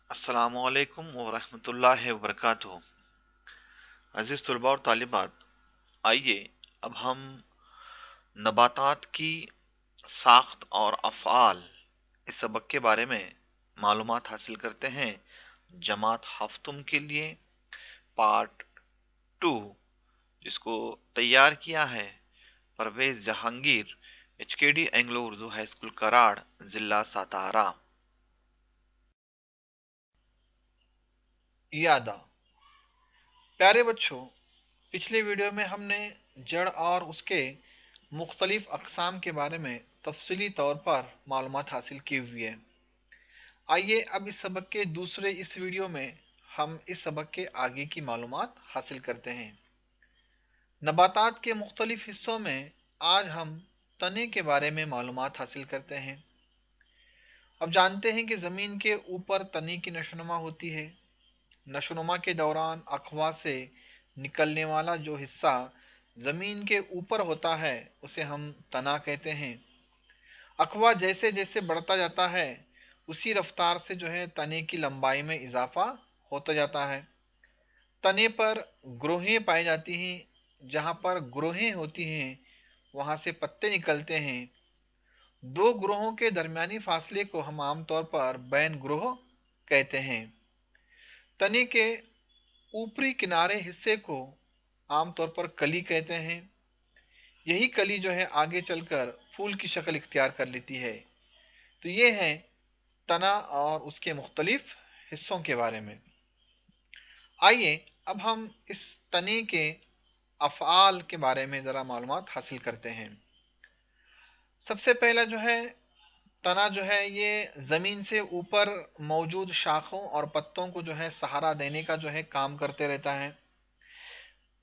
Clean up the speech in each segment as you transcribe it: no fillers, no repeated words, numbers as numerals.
अस्सलामुअलैकुम वरहमतुल्लाहि वबरकातुहू। अज़ीज़ तलबा और तालिबात, आइए अब हम नबातात की साख्त और अफ़आल इस सबक के बारे में मालूमात हासिल करते हैं। जमात हफ्तुम के लिए पार्ट 2, जिसको तैयार किया है Parvez Jahangir, HKD Anglo Urdu high school Karad, ज़िला सातारा। यादा प्यारे बच्चों, पिछले वीडियो में हमने जड़ और उसके मुख्तलिफ अक़साम के बारे में तफसीली तौर पर मालूमात हासिल की हुई है। आइए अब इस सबक के दूसरे इस वीडियो में हम इस सबक के आगे की मालूमात हासिल करते हैं। नबातात के मुख्तलिफ हिस्सों में आज हम तने के बारे में मालूमात हासिल करते हैं। अब जानते हैं कि ज़मीन के ऊपर तने की नशोनुमा होती है। नशोनुमा के दौरान अखवा से निकलने वाला जो हिस्सा ज़मीन के ऊपर होता है उसे हम तना कहते हैं। अखवा जैसे जैसे बढ़ता जाता है उसी रफ्तार से जो है तने की लंबाई में इजाफा होता जाता है। तने पर ग्रोहें पाई जाती हैं। जहाँ पर ग्रोहें होती हैं वहाँ से पत्ते निकलते हैं। दो ग्रोहों के दरमियानी फासले को हम आमतौर पर बैन ग्रोह कहते हैं। तने के ऊपरी किनारे हिस्से को आमतौर पर कली कहते हैं। यही कली जो है आगे चलकर फूल की शक्ल इख्तियार कर लेती है। तो ये है तना और उसके मुख्तलिफ हिस्सों के बारे में। आइए अब हम इस तने के अफ़आल के बारे में ज़रा मालूमात हासिल करते हैं। सबसे पहला जो है तना जो है ये ज़मीन से ऊपर मौजूद शाखों और पत्तों को जो है सहारा देने का जो है काम करते रहता है।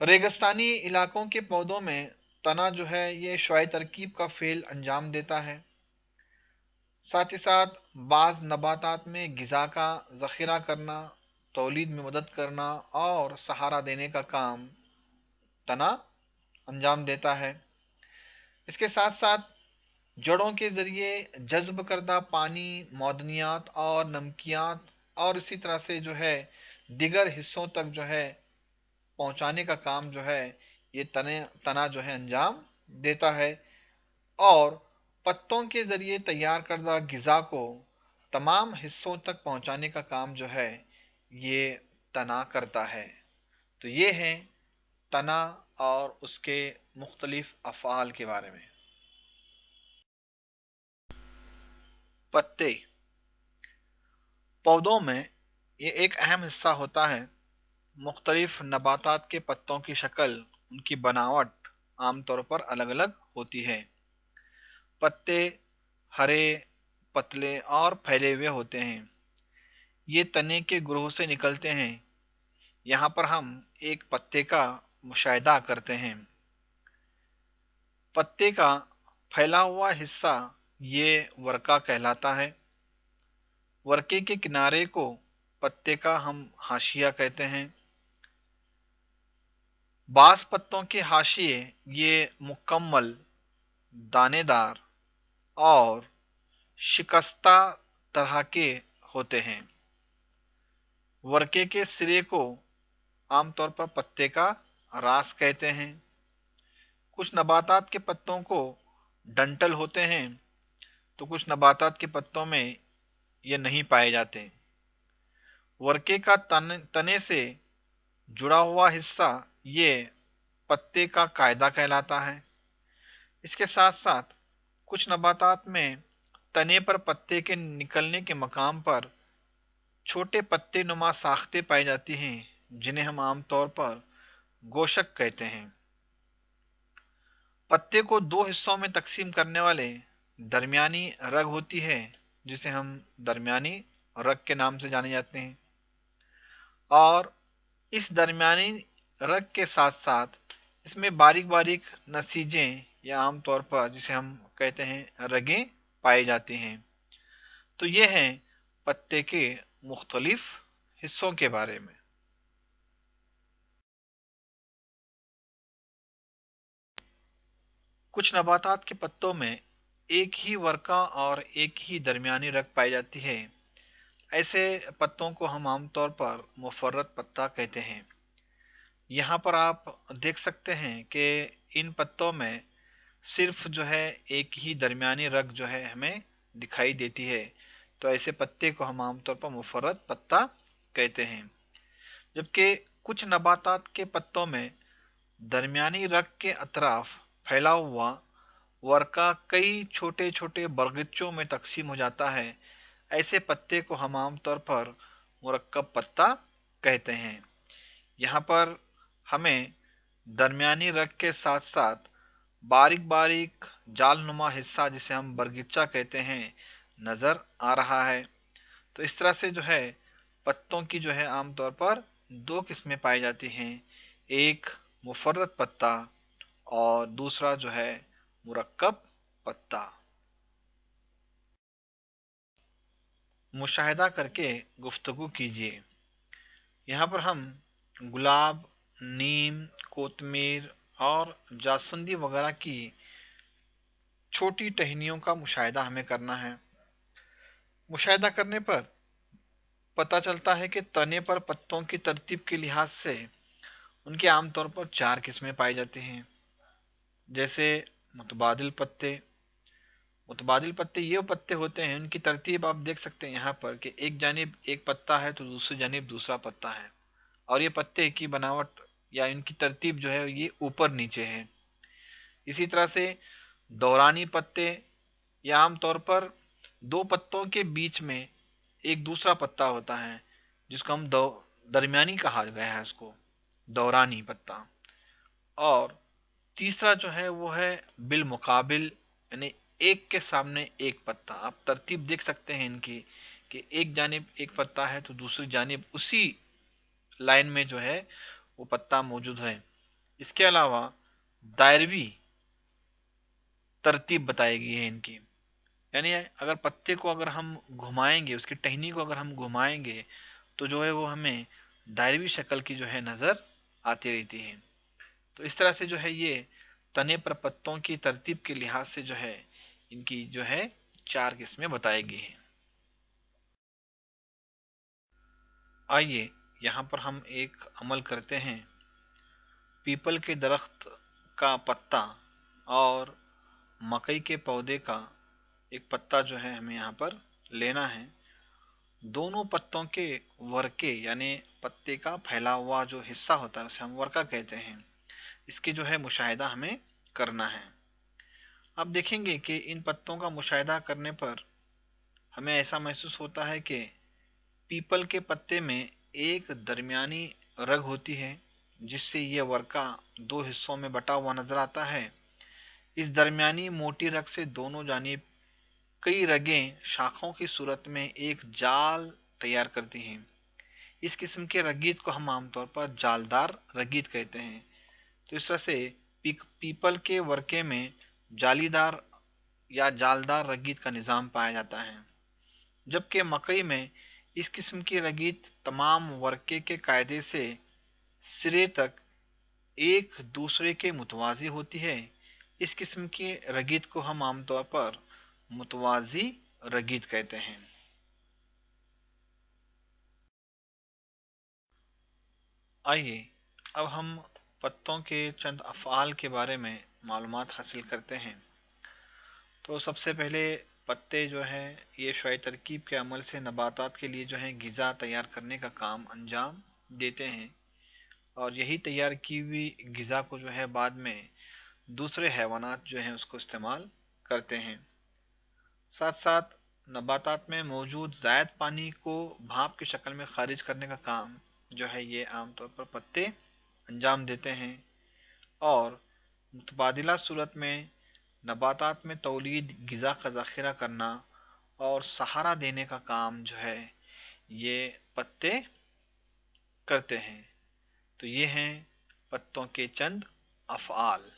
रेगिस्तानी इलाकों के पौधों में तना जो है ये शुआई तरकीब का फ़ेल अंजाम देता है। साथ ही साथ बाज़ नबातात में ग़िज़ा का ज़ख़ीरा करना, तौलीद में मदद करना और सहारा देने का काम तना अंजाम देता है। इसके साथ साथ जड़ों के ज़रिए जज़्ब करदा पानी, मौदनियात और नमकियात और इसी तरह से जो है दिगर हिस्सों तक जो है पहुँचाने का काम जो है ये तना जो है अंजाम देता है। और पत्तों के ज़रिए तैयार करदा ग़िज़ा को तमाम हिस्सों तक पहुँचाने का काम जो है ये तना करता है। तो ये है तना और उसके मुख्तलिफ अफ़आल के बारे में। पत्ते पौधों में ये एक अहम हिस्सा होता है। मुख्तलिफ नबातात के पत्तों की शक्ल, उनकी बनावट आमतौर पर अलग अलग होती है। पत्ते हरे, पतले और फैले हुए होते हैं। ये तने के ग्रोह से निकलते हैं। यहाँ पर हम एक पत्ते का मुशाहिदा करते हैं। पत्ते का फैला हुआ हिस्सा ये वर्का कहलाता है। वर्के के किनारे को पत्ते का हम हाशिया कहते हैं। बास पत्तों के हाशिए ये मुकम्मल, दानेदार और शिकस्ता तरह के होते हैं। वर्के के सिरे को आमतौर पर पत्ते का रास कहते हैं। कुछ नबातात के पत्तों को डंटल होते हैं तो कुछ नबातात के पत्तों में ये नहीं पाए जाते। वर्के का तने से जुड़ा हुआ हिस्सा ये पत्ते का कायदा कहलाता है। इसके साथ साथ कुछ नबातात में तने पर पत्ते के निकलने के मकाम पर छोटे पत्ते नुमा साख्तें पाई जाती हैं, जिन्हें हम आमतौर पर गोशक कहते हैं। पत्ते को दो हिस्सों में तकसीम करने वाले दरमियानी रग होती है, जिसे हम दरमियानी रग के नाम से जाने जाते हैं। और इस दरमियानी रग के साथ साथ इसमें बारीक बारीक नसीजें या आमतौर पर जिसे हम कहते हैं रगें पाई जाती हैं। तो ये हैं पत्ते के मुख्तलिफ हिस्सों के बारे में। कुछ नबातात के पत्तों में एक ही वर्का और एक ही दरमियानी रग पाई जाती है। ऐसे पत्तों को हम आमतौर पर मुफर्रत पत्ता कहते हैं। यहाँ पर आप देख सकते हैं कि इन पत्तों में सिर्फ जो है एक ही दरमियानी रग जो है हमें दिखाई देती है। तो ऐसे पत्ते को हम आमतौर पर मुफर्रत पत्ता कहते हैं। जबकि कुछ नबातात के पत्तों में दरमियानी रग के अतराफ फैला हुआ वर्का कई छोटे छोटे बरगच्चों में तकसीम हो जाता है। ऐसे पत्ते को हम आमतौर पर मुरक्कब पत्ता कहते हैं। यहाँ पर हमें दरमियानी रग के साथ साथ बारीक बारीक जाल नुमा हिस्सा जिसे हम बरगीचा कहते हैं नज़र आ रहा है। तो इस तरह से जो है पत्तों की जो है आमतौर पर दो किस्में पाई जाती हैं, एक मुफर्रत पत्ता और दूसरा जो है मुरक्कब पत्ता। मुशाहिदा करके गुफ्तगू कीजिए। यहाँ पर हम गुलाब, नीम, कोतमीर और जासुंदी वगैरह की छोटी टहनियों का मुशाहिदा हमें करना है। मुशाहिदा करने पर पता चलता है कि तने पर पत्तों की तरतीब के लिहाज से उनके आमतौर पर चार किस्में पाई जाती हैं। जैसे मुतबादिल पत्ते। मुतबादिल पत्ते ये पत्ते होते हैं, उनकी तरतीब आप देख सकते हैं यहाँ पर कि एक जानिब एक पत्ता है तो दूसरी जानिब दूसरा पत्ता है, और ये पत्ते की बनावट या इनकी तरतीब जो है ये ऊपर नीचे है। इसी तरह से दौरानी पत्ते, या आमतौर पर दो पत्तों के बीच में एक दूसरा पत्ता होता है जिसको हम दरमियानी कहा गया है, इसको दौरानी पत्ता। और तीसरा जो है वो है बिल मुकाबिल, यानी एक के सामने एक पत्ता। आप तरतीब देख सकते हैं इनकी कि एक जानिब एक पत्ता है तो दूसरी जानिब उसी लाइन में जो है वो पत्ता मौजूद है। इसके अलावा दायरवी तरतीब बताई गई है इनकी, यानी अगर पत्ते को अगर हम घुमाएंगे, उसकी टहनी को अगर हम घुमाएंगे तो जो है वो हमें दायरवी शक्ल की जो है नज़र आती रहती है। तो इस तरह से जो है ये तने पर पत्तों की तरतीब के लिहाज से जो है इनकी जो है चार किस्में बताई गई हैं। आइए यहाँ पर हम एक अमल करते हैं। पीपल के दरख्त का पत्ता और मकई के पौधे का एक पत्ता जो है हमें यहाँ पर लेना है। दोनों पत्तों के वर्के यानी पत्ते का फैला हुआ जो हिस्सा होता है उसे हम वर्का कहते हैं, इसकी जो है मुशाहिदा हमें करना है। आप देखेंगे कि इन पत्तों का मुशाहिदा करने पर हमें ऐसा महसूस होता है कि पीपल के पत्ते में एक दरमियानी रग होती है जिससे ये वर्का दो हिस्सों में बटा हुआ नजर आता है। इस दरमियानी मोटी रग से दोनों जानिब कई रगें शाखाओं की सूरत में एक जाल तैयार करती हैं। इस किस्म के रगीत को हम आमतौर पर जालदार रगीत कहते हैं। तो इस तरह से पीपल के वर्के में जालीदार या जालदार रगीत का निज़ाम पाया जाता है, जबकि मकई में इस किस्म की रगीत तमाम वर्के के कायदे से सिरे तक एक दूसरे के मुतवाज़ी होती है। इस किस्म की रगीत को हम आमतौर पर मुतवाज़ी रगीत कहते हैं। आइए अब हम पत्तों के चंद अफ़आल के बारे में मालूमात हासिल करते हैं। तो सबसे पहले पत्ते जो हैं ये शुआई तरकीब के अमल से नबातात के लिए जो है ग़िज़ा तैयार करने का काम अंजाम देते हैं, और यही तैयार की हुई ग़िज़ा को जो है बाद में दूसरे हैवानात जो हैं उसको इस्तेमाल करते हैं। साथ साथ नबातात में मौजूद ज़ायद पानी को भाप की शक्ल में खारिज करने का काम जो है ये आमतौर पर पत्ते अंजाम देते हैं। और मुतबादिला सूरत में नबातात में तौलीद, ग़िज़ा का ज़ख़ीरा करना और सहारा देने का काम जो है ये पत्ते करते हैं। तो ये हैं पत्तों के चंद अफ़आल।